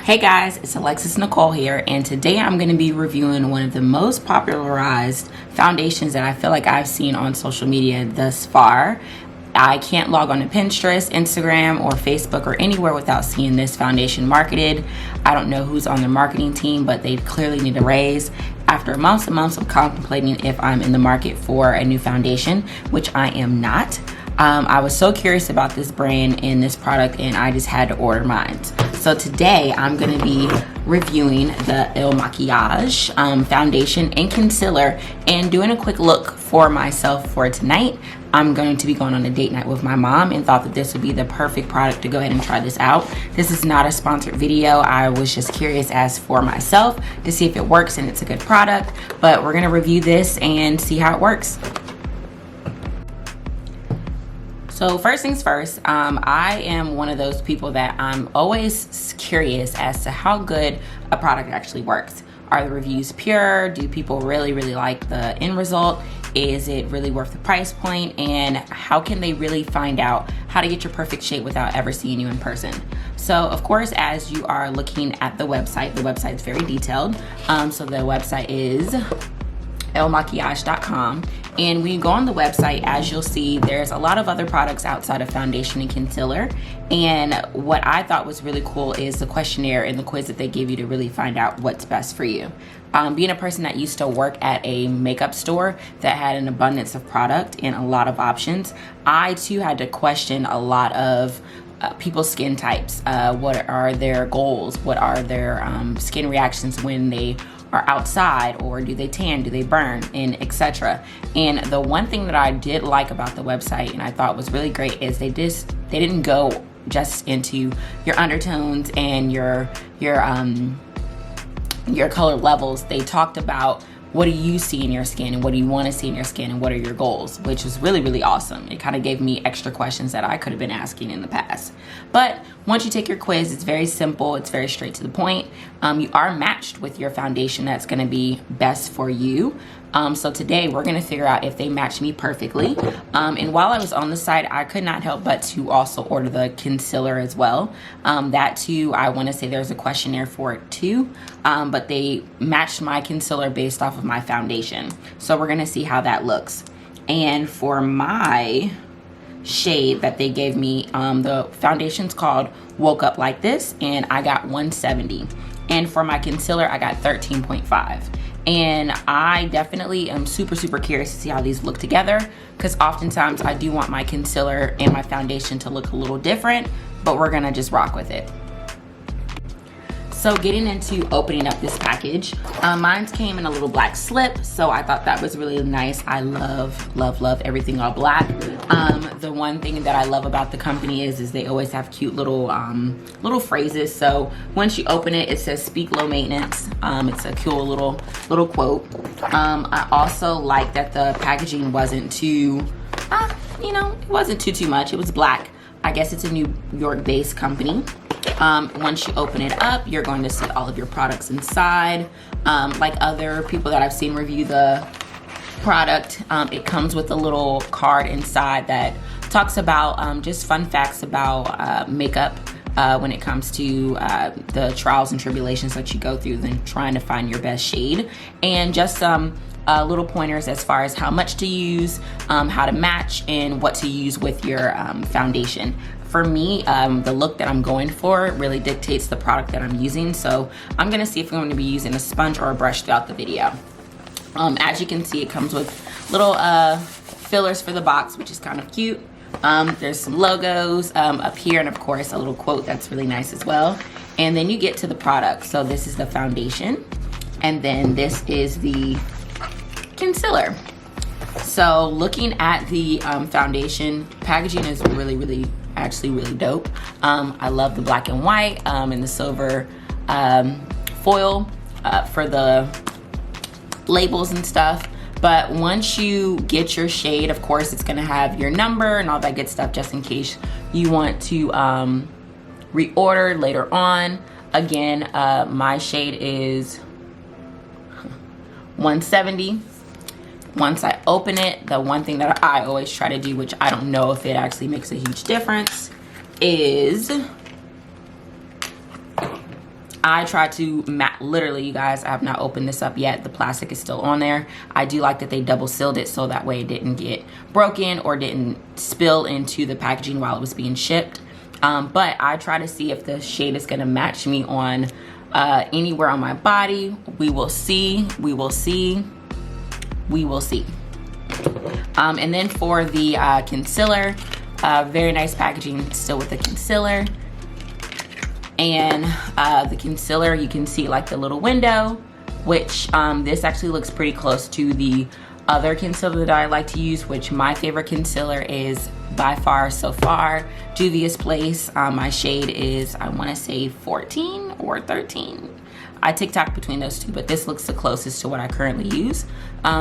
Hey guys, it's Alexis Nicole here, and today I'm going to be reviewing one of the most popularized foundations that I feel like I've seen on social media thus far. I can't log on to Pinterest, Instagram, or Facebook or anywhere without seeing this foundation marketed. I don't know who's on the marketing team, but they clearly need a raise. After months and months of contemplating if I'm in the market for a new foundation, which I am not, I was so curious about this brand and this product, and I just had to order mine. So today I'm going to be reviewing the MAKIAGE foundation and concealer and doing a quick look for myself for tonight. I'm going to be going on a date night with my mom and thought that this would be the perfect product to go ahead and try this out. This is not a sponsored video. I was just curious as for myself to see if it works and it's a good product, but we're going to review this and see how it works. So first things first, I am one of those people that I'm always curious as to how good a product actually works. Are the reviews pure? Do people really like the end result? Is it really worth the price point? And how can they really find out how to get your perfect shade without ever seeing you in person? So of course, as you are looking at the website's very detailed. So the website is makiage.com, and when you go on the website, as you'll see, there's a lot of other products outside of foundation and concealer. And what I thought was really cool is the questionnaire and the quiz that they give you to really find out what's best for you. Being a person that used to work at a makeup store that had an abundance of product and a lot of options, I too had to question a lot of people's skin types. What are their goals? What are their skin reactions when they are outside, or do they tan, do they burn, and etc. And the one thing that I did like about the website and I thought was really great is they didn't go just into your undertones and your color levels. They talked about what do you see in your skin and what do you want to see in your skin and what are your goals, which is really awesome. It kind of gave me extra questions that I could have been asking in the past. But once you take your quiz, it's very simple, it's very straight to the point. You are matched with your foundation that's going to be best for you. So today we're going to figure out if they match me perfectly. And while I was on the site, I could not help but to also order the concealer as well. That too, I want to say there's a questionnaire for it too, but they matched my concealer based off of my foundation. So we're going to see how that looks. And for my shade that they gave me, the foundation's called Woke Up Like This, and I got 170. And for my concealer, I got 13.5. And I definitely am super curious to see how these look together, because oftentimes I do want my concealer and my foundation to look a little different, but we're gonna just rock with it. So getting into opening up this package, mine came in a little black slip, so I thought that was really nice. I love everything all black. The one thing that I love about the company is they always have cute little phrases. So once you open it, it says "Speak low maintenance." It's a cool little quote. I also like that the packaging wasn't too, it wasn't too much. It was black. I guess it's a New York-based company. Once you open it up, you're going to see all of your products inside. Like other people that I've seen review the product, it comes with a little card inside that talks about just fun facts about makeup when it comes to the trials and tribulations that you go through when trying to find your best shade, and just some little pointers as far as how much to use, how to match, and what to use with your foundation. For me, the look that I'm going for really dictates the product that I'm using. So I'm gonna see if I'm gonna be using a sponge or a brush throughout the video. As you can see, it comes with little fillers for the box, which is kind of cute. There's some logos up here, and of course a little quote that's really nice as well. And then you get to the product. So this is the foundation, and then this is the concealer. So looking at the foundation, packaging is actually really dope. I love the black and white and the silver foil for the labels and stuff. But once you get your shade, of course it's gonna have your number and all that good stuff, just in case you want to reorder later on. Again, my shade is 170. Once I open it, the one thing that I always try to do, which I don't know if it actually makes a huge difference, is I tried to literally, you guys, I have not opened this up yet. The plastic is still on there. I do like that they double sealed it so that way it didn't get broken or didn't spill into the packaging while it was being shipped. But I try to see if the shade is gonna match me on anywhere on my body. We will see, we will see, we will see. And then for the concealer, very nice packaging still with the concealer. And the concealer, you can see like the little window, which this actually looks pretty close to the other concealer that I like to use, which my favorite concealer is by far so far Juvia's Place. My shade is, I want to say 14 or 13. I TikTok between those two, but this looks the closest to what I currently use.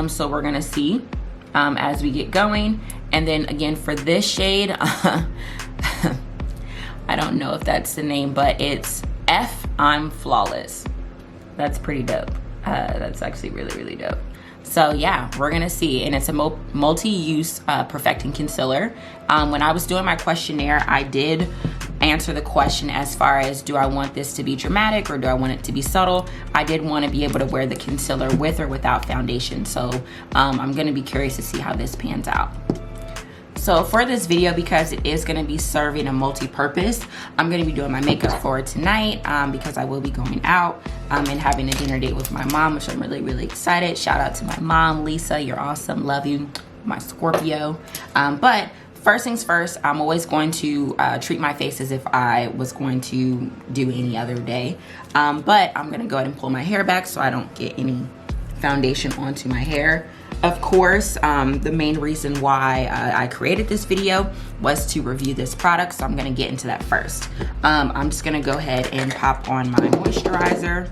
So we're gonna see as we get going. And then again for this shade, I don't know if that's the name, but it's F I'm Flawless. That's pretty dope. That's actually really, really dope. So yeah, we're gonna see. And it's a multi-use perfecting concealer. When I was doing my questionnaire, I did answer the question as far as, do I want this to be dramatic or do I want it to be subtle? I did want to be able to wear the concealer with or without foundation. So I'm gonna be curious to see how this pans out. So for this video, because it is gonna be serving a multi-purpose, I'm gonna be doing my makeup for tonight because I will be going out and having a dinner date with my mom, which I'm really, really excited. Shout out to my mom, Lisa, you're awesome, love you, my Scorpio. But first things first, I'm always going to treat my face as if I was going to do any other day. But I'm gonna go ahead and pull my hair back so I don't get any foundation onto my hair. Of course, the main reason why I created this video was to review this product, so I'm gonna get into that first. I'm just gonna go ahead and pop on my moisturizer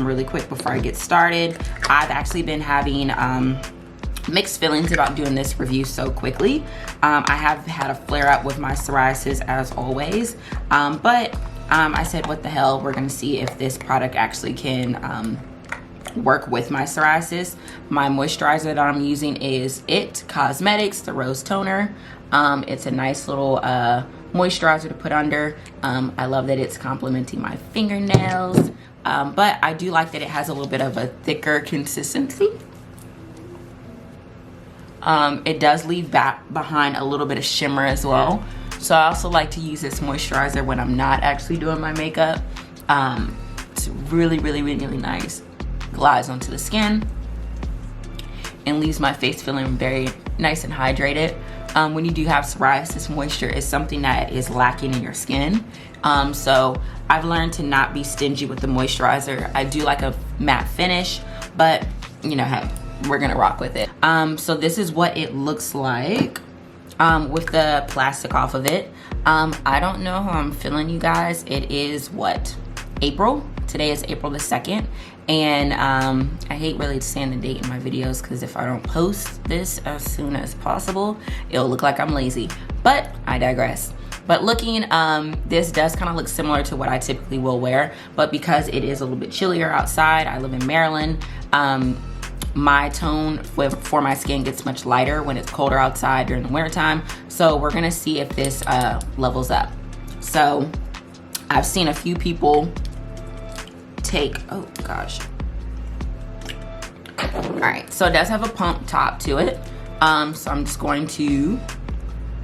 really quick before I get started. I've actually been having mixed feelings about doing this review so quickly. I have had a flare up with my psoriasis as always, but I said, what the hell, we're gonna see if this product actually can work with my psoriasis. My moisturizer that I'm using is It Cosmetics, the Rose Toner. It's a nice little moisturizer to put under. I love that it's complementing my fingernails, but I do like that it has a little bit of a thicker consistency. It does leave back behind a little bit of shimmer as well. So I also like to use this moisturizer when I'm not actually doing my makeup. It's really, really, really, really nice. Glides onto the skin and leaves my face feeling very nice and hydrated. When you do have psoriasis, moisture is something that is lacking in your skin. So I've learned to not be stingy with the moisturizer. I do like a matte finish, but you know, hey, we're gonna rock with it. So this is what it looks like with the plastic off of it. I don't know how I'm feeling, you guys. It is what, April? Today is April the 2nd. And I hate really saying the date in my videos because if I don't post this as soon as possible, it'll look like I'm lazy, but I digress. But looking, this does kind of look similar to what I typically will wear, but because it is a little bit chillier outside, I live in Maryland, my tone for my skin gets much lighter when it's colder outside during the winter time. So we're gonna see if this levels up. So I've seen a few people take, oh gosh. All right, so it does have a pump top to it. So I'm just going to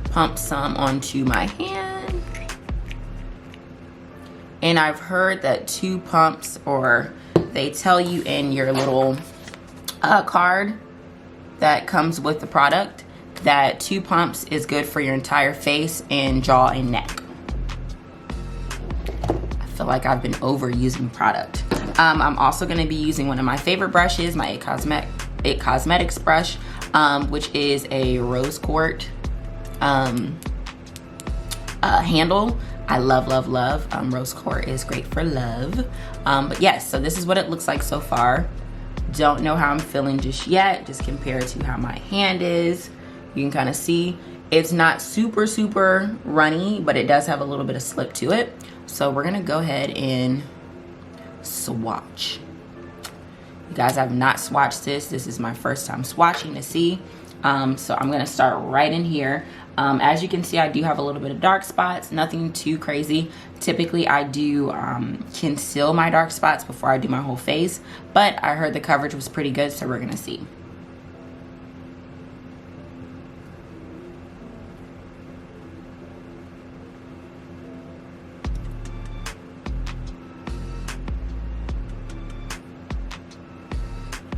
pump some onto my hand. And I've heard that 2 pumps, or they tell you in your little card that comes with the product that 2 pumps is good for your entire face and jaw and neck. I feel like I've been overusing product. I'm also going to be using one of my favorite brushes, my It Cosmetics brush, which is a rose quartz handle. I love, love, love. Rose quartz is great for love. But yes, so this is what it looks like so far. Don't know how I'm feeling just yet, just compared to how my hand is. You can kind of see it's not super, super runny, but it does have a little bit of slip to it. So we're gonna go ahead and swatch. You guys, I've not swatched this. This is my first time swatching to see. So I'm gonna start right in here. As you can see, I do have a little bit of dark spots, nothing too crazy. Typically, I do conceal my dark spots before I do my whole face, but I heard the coverage was pretty good, so we're gonna see.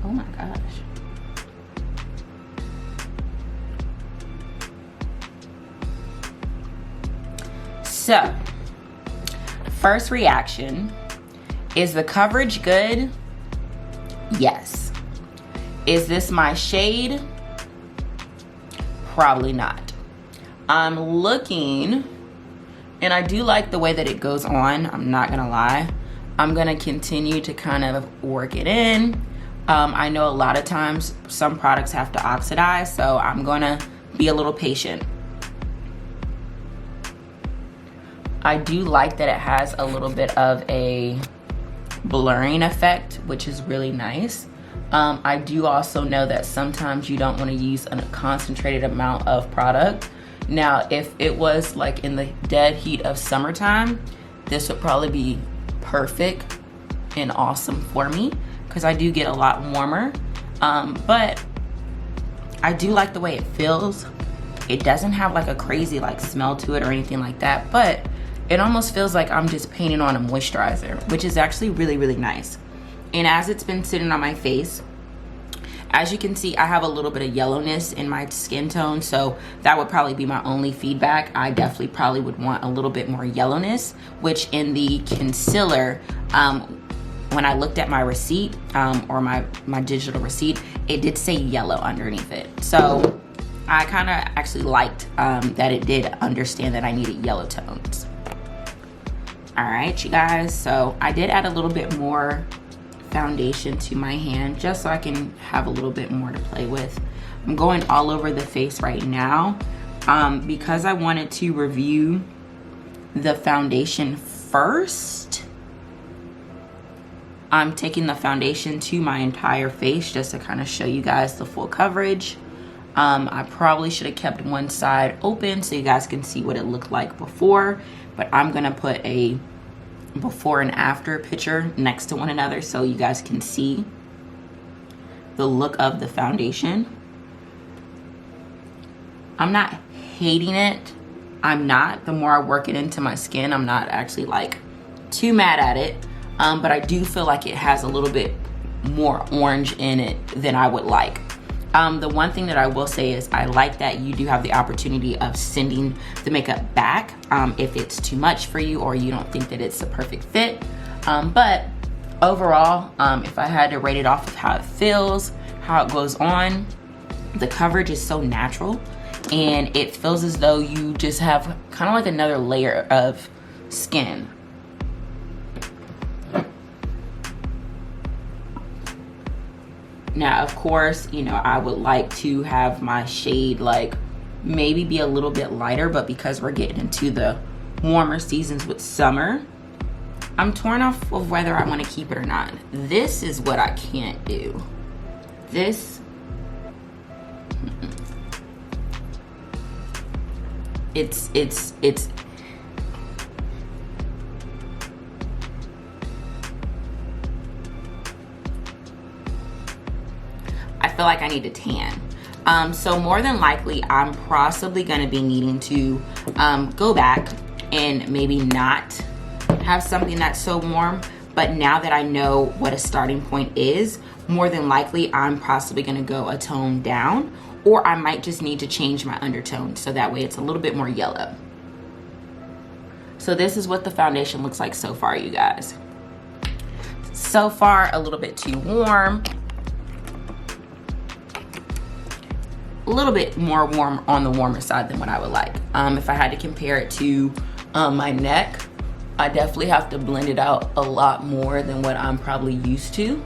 Oh my gosh. So, first reaction, is the coverage good? Yes. Is this my shade? Probably not. I'm looking, and I do like the way that it goes on, I'm not gonna lie. I'm gonna continue to kind of work it in. I know a lot of times some products have to oxidize, so I'm gonna be a little patient. I do like that it has a little bit of a blurring effect, which is really nice. I do also know that sometimes you don't want to use a concentrated amount of product. Now, if it was like in the dead heat of summertime, this would probably be perfect and awesome for me because I do get a lot warmer. But I do like the way it feels. It doesn't have like a crazy like smell to it or anything like that, but it almost feels like I'm just painting on a moisturizer, which is actually really, really nice. And as it's been sitting on my face, as you can see, I have a little bit of yellowness in my skin tone, so that would probably be my only feedback. I definitely probably would want a little bit more yellowness, which in the concealer, when I looked at my receipt, or my digital receipt, it did say yellow underneath it. So I kind of actually liked that it did understand that I needed yellow tones. All right, you guys, so I did add a little bit more foundation to my hand just so I can have a little bit more to play with. I'm going all over the face right now because I wanted to review the foundation first. I'm taking the foundation to my entire face just to kind of show you guys the full coverage. I probably should have kept one side open so you guys can see what it looked like before, but I'm gonna put a before and after picture next to one another so you guys can see the look of the foundation. I'm not hating it. I'm not. The more I work it into my skin, I'm not actually like too mad at it, but I do feel like it has a little bit more orange in it than I would like. The one thing that I will say is I like that you do have the opportunity of sending the makeup back if it's too much for you or you don't think that it's a perfect fit. But overall, if I had to rate it off of how it feels, how it goes on, the coverage is so natural and it feels as though you just have kind of like another layer of skin. Now, of course, you know, I would like to have my shade like maybe be a little bit lighter, but because we're getting into the warmer seasons with summer, I'm torn off of whether I want to keep it or not. This is what I can't do. This, it's I feel like I need to tan. So more than likely, I'm possibly gonna be needing to go back and maybe not have something that's so warm. But now that I know what a starting point is, more than likely, I'm possibly gonna go a tone down, or I might just need to change my undertone so that way it's a little bit more yellow. So this is what the foundation looks like so far, you guys. So far, a little bit too warm. A little bit more warm on the warmer side than what I would like. If I had to compare it to my neck, I definitely have to blend it out a lot more than what I'm probably used to.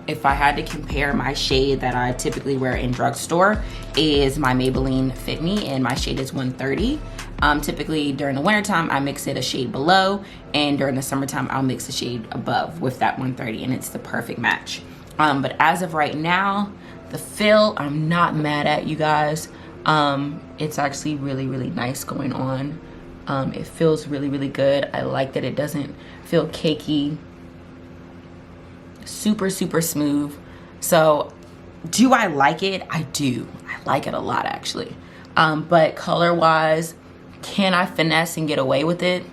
If I had to compare my shade that I typically wear in drugstore is my Maybelline Fit Me, and my shade is 130. Typically during the wintertime, I mix it a shade below, and during the summertime, I'll mix a shade above with that 130, and it's the perfect match. But as of right now, the fill, I'm not mad at, you guys. It's actually really, really nice going on. It feels really, really good. I like that it doesn't feel cakey. Super, super smooth. So do I like it? I do. I like it a lot, actually. But color wise, can I finesse and get away with it?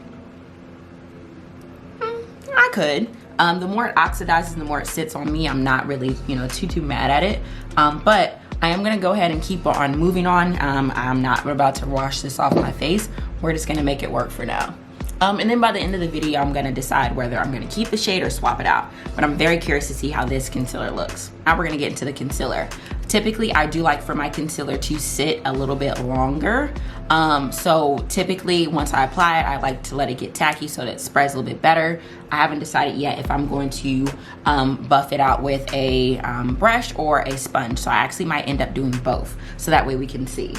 I could. The more it oxidizes, the more it sits on me. I'm not really, you know, too mad at it. But I am gonna go ahead and keep on moving on. I'm not about to wash this off my face. We're just gonna make it work for now. And then by the end of the video, I'm gonna decide whether I'm gonna keep the shade or swap it out. But I'm very curious to see how this concealer looks. Now we're gonna get into the concealer. Typically, I do like for my concealer to sit a little bit longer. So typically, once I apply it, I like to let it get tacky so that it spreads a little bit better. I haven't decided yet if I'm going to buff it out with a brush or a sponge. So I actually might end up doing both, so that way we can see.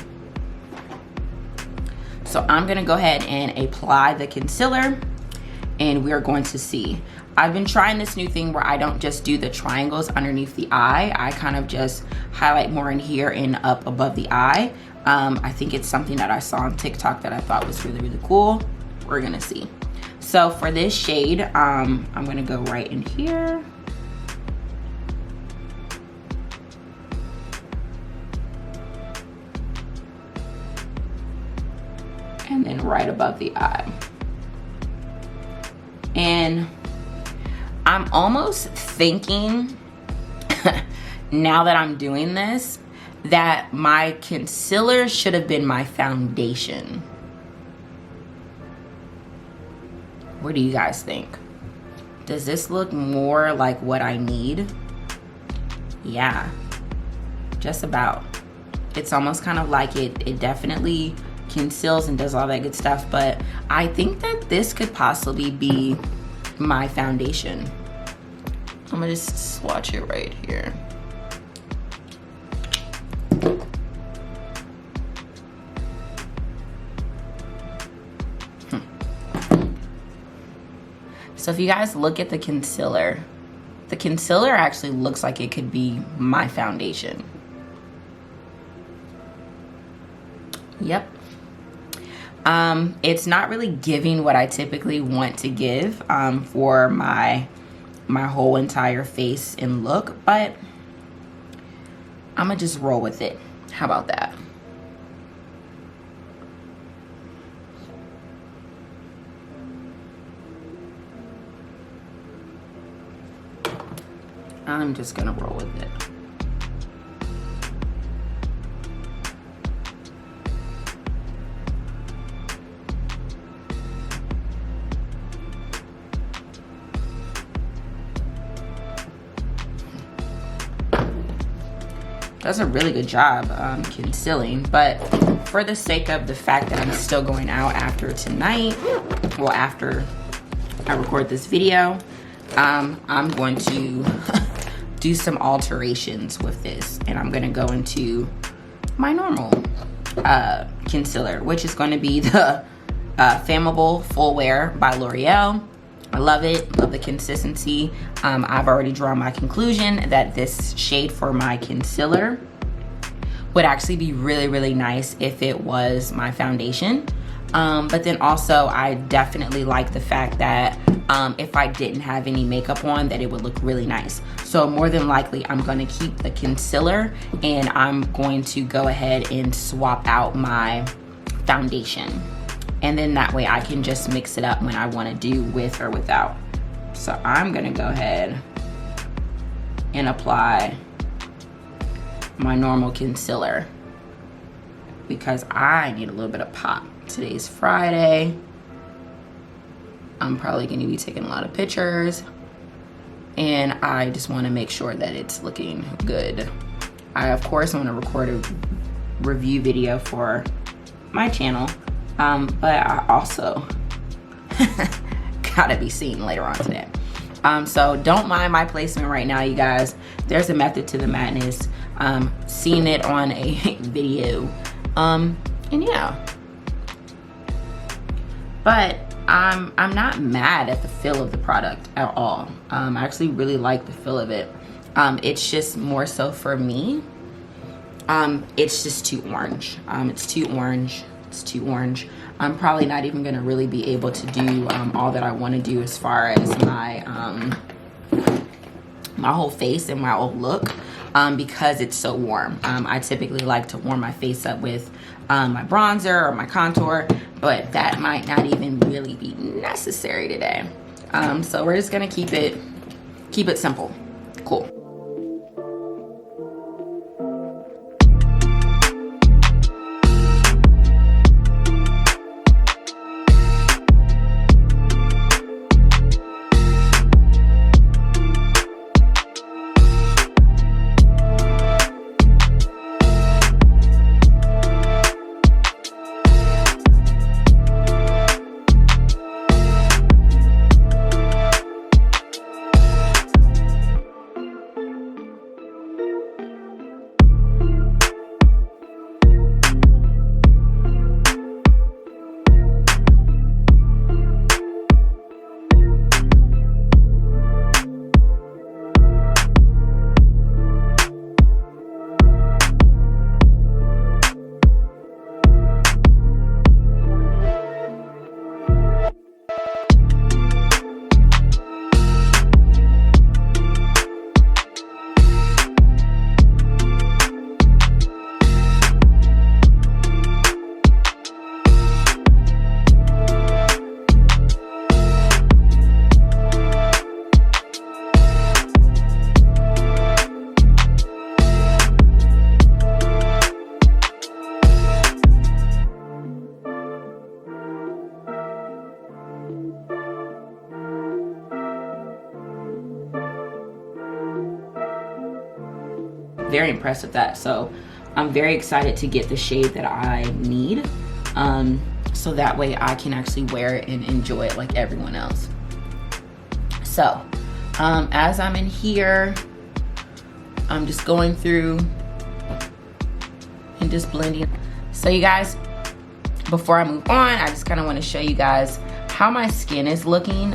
So I'm gonna go ahead and apply the concealer, and we're going to see. I've been trying this new thing where I don't just do the triangles underneath the eye. I kind of just highlight more in here and up above the eye. I think it's something that I saw on TikTok that I thought was really, really cool. We're gonna see. So for this shade, I'm gonna go right in here. And then right above the eye. And I'm almost thinking, now that I'm doing this, that my concealer should have been my foundation. What do you guys think? Does this look more like what I need? Yeah, just about. It's almost kind of like it definitely conceals and does all that good stuff, but I think that this could possibly be my foundation. I'm gonna just swatch it right here. So if you guys look at the concealer actually looks like it could be my foundation. Yep. It's not really giving what I typically want to give for my whole entire face and look, but I'm gonna just roll with it. How about that? I'm just gonna roll with it. Does a really good job concealing, but for the sake of the fact that I'm still going out after tonight, well, after I record this video, I'm going to do some alterations with this, and I'm gonna go into my normal concealer, which is going to be the Flammable Full Wear by L'Oreal. I love it, love the consistency. I've already drawn my conclusion that this shade for my concealer would actually be really, really nice if it was my foundation. But then also I definitely like the fact that if I didn't have any makeup on, that it would look really nice. So more than likely I'm gonna keep the concealer, and I'm going to go ahead and swap out my foundation. And then that way I can just mix it up when I wanna do with or without. So I'm gonna go ahead and apply my normal concealer because I need a little bit of pop. Today's Friday. I'm probably gonna be taking a lot of pictures, and I just wanna make sure that it's looking good. I, of course, wanna record a review video for my channel, but I also gotta be seen later on today. So don't mind my placement right now, you guys. There's a method to the madness. Seeing it on a video, and yeah. But I'm not mad at the feel of the product at all. I actually really like the feel of it. It's just more so for me. it's just too orange. It's too orange. It's too orange. I'm probably not even gonna really be able to do all that I want to do as far as my my whole face and my whole look, because it's so warm. I typically like to warm my face up with my bronzer or my contour, but that might not even really be necessary today. So we're just gonna keep it simple. Cool. Very impressed with that. So I'm very excited to get the shade that I need, so that way I can actually wear it and enjoy it like everyone else. So as I'm in here, I'm just going through and just blending. So you guys, before I move on, I just kind of want to show you guys how my skin is looking.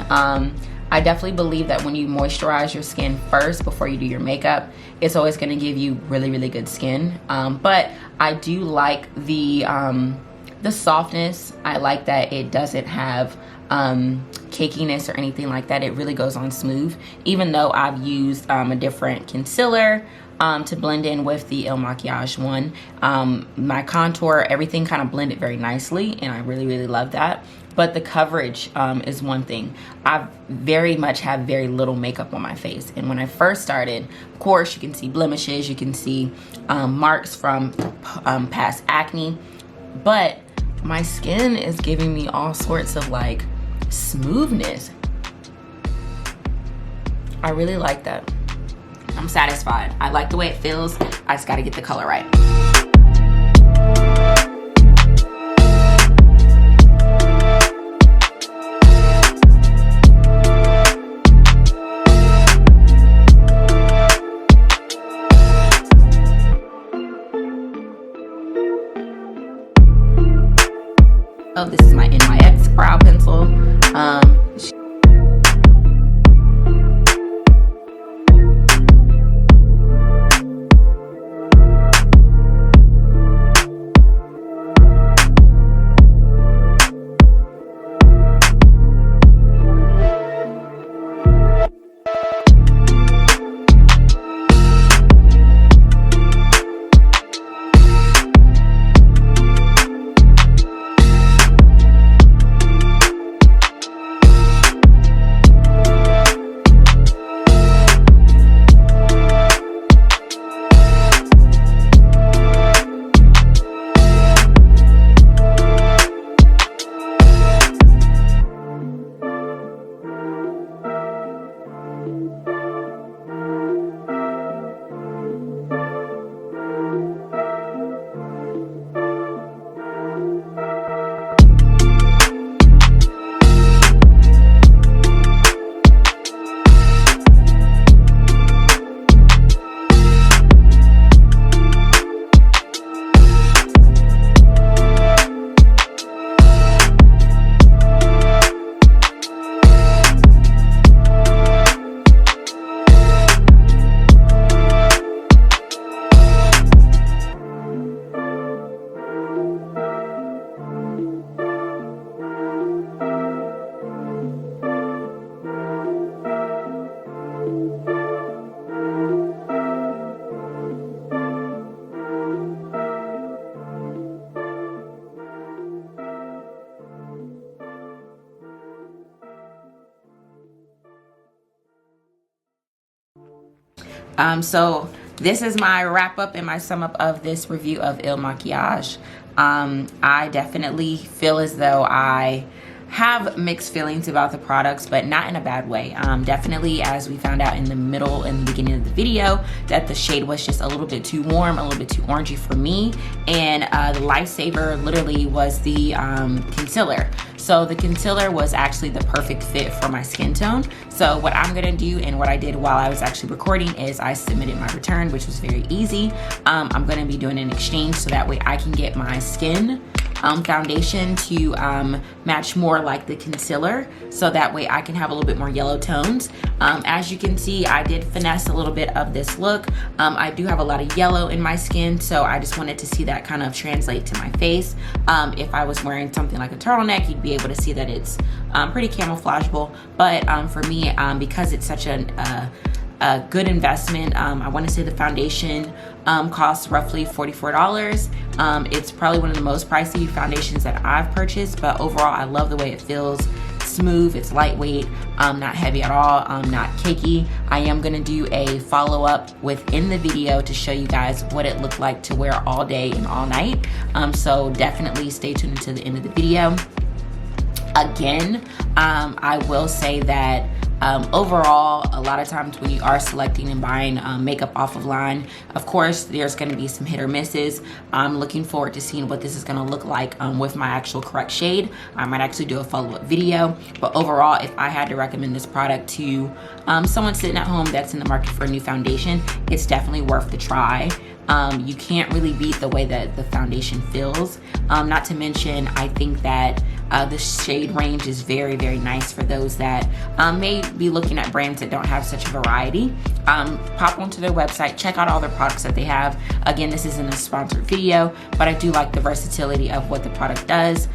I definitely believe that when you moisturize your skin first before you do your makeup, it's always going to give you really, really good skin. But I do like the softness. I like that it doesn't have cakiness or anything like that. It really goes on smooth, even though I've used a different concealer to blend in with the MAKIAGE one. My contour, everything kind of blended very nicely, and I really, really love that. But the coverage is one thing. I very much have very little makeup on my face. And when I first started, of course, you can see blemishes, you can see marks from past acne. But my skin is giving me all sorts of like smoothness. I really like that. I'm satisfied. I like the way it feels. I just gotta get the color right. Oh, this is my NYX brow pencil. So this is my wrap up and my sum up of this review of Il Makiage. I definitely feel as though I have mixed feelings about the products, but not in a bad way. Definitely, as we found out in the beginning of the video, that the shade was just a little bit too warm, a little bit too orangey for me, and the lifesaver literally was the concealer. So the concealer was actually the perfect fit for my skin tone. So what I'm gonna do, and what I did while I was actually recording, is I submitted my return, which was very easy. I'm gonna be doing an exchange so that way I can get my skin foundation to match more like the concealer, so that way I can have a little bit more yellow tones. As you can see, I did finesse a little bit of this look. I do have a lot of yellow in my skin, so I just wanted to see that kind of translate to my face. If I was wearing something like a turtleneck, you'd be able to see that it's pretty camouflageable, but for me, because it's such a good investment, I want to say the foundation costs roughly $44. It's probably one of the most pricey foundations that I've purchased, but overall I love the way it feels. It's smooth, it's lightweight, not heavy at all, not cakey. I am going to do a follow-up within the video to show you guys what it looked like to wear all day and all night, so definitely stay tuned until the end of the video. Again, I will say that overall, a lot of times when you are selecting and buying makeup off of line, of course, there's going to be some hit or misses. I'm looking forward to seeing what this is going to look like with my actual correct shade. I might actually do a follow-up video, but overall, if I had to recommend this product to someone sitting at home that's in the market for a new foundation, it's definitely worth the try. You can't really beat the way that the foundation feels. Not to mention, I think that the shade range is very, very nice for those that may be looking at brands that don't have such a variety. Pop onto their website, check out all their products that they have. Again, this isn't a sponsored video, but I do like the versatility of what the product does.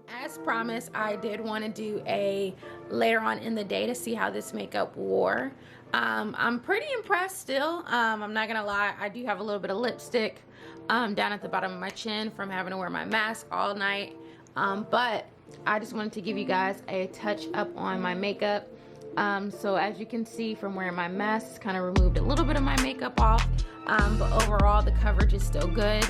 As promised, I did want to do a later on in the day to see how this makeup wore. I'm pretty impressed still. I'm not gonna lie, I do have a little bit of lipstick down at the bottom of my chin from having to wear my mask all night, but I just wanted to give you guys a touch up on my makeup. So as you can see from wearing my mask, kind of removed a little bit of my makeup off, but overall the coverage is still good.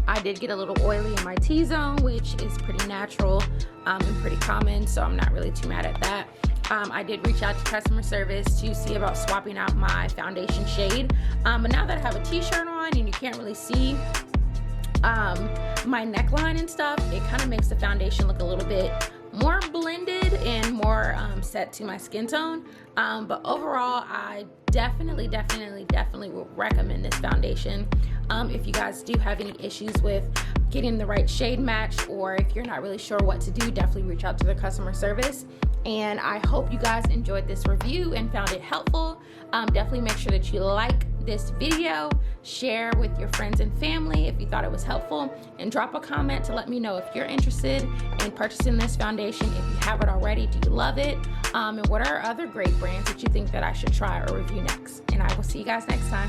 I did get a little oily in my T-zone, which is pretty natural and pretty common, so I'm not really too mad at that. I did reach out to customer service to see about swapping out my foundation shade, but now that I have a t-shirt on and you can't really see my neckline and stuff, it kind of makes the foundation look a little bit more blended and more set to my skin tone, but overall I definitely will recommend this foundation. If you guys do have any issues with getting the right shade match, or if you're not really sure what to do, definitely reach out to the customer service. And I hope you guys enjoyed this review and found it helpful. Definitely make sure that you like this video, share with your friends and family if you thought it was helpful, and drop a comment to let me know if you're interested in purchasing this foundation. If you have it already, do you love it? And what are other great brands that you think that I should try or review next? And I will see you guys next time.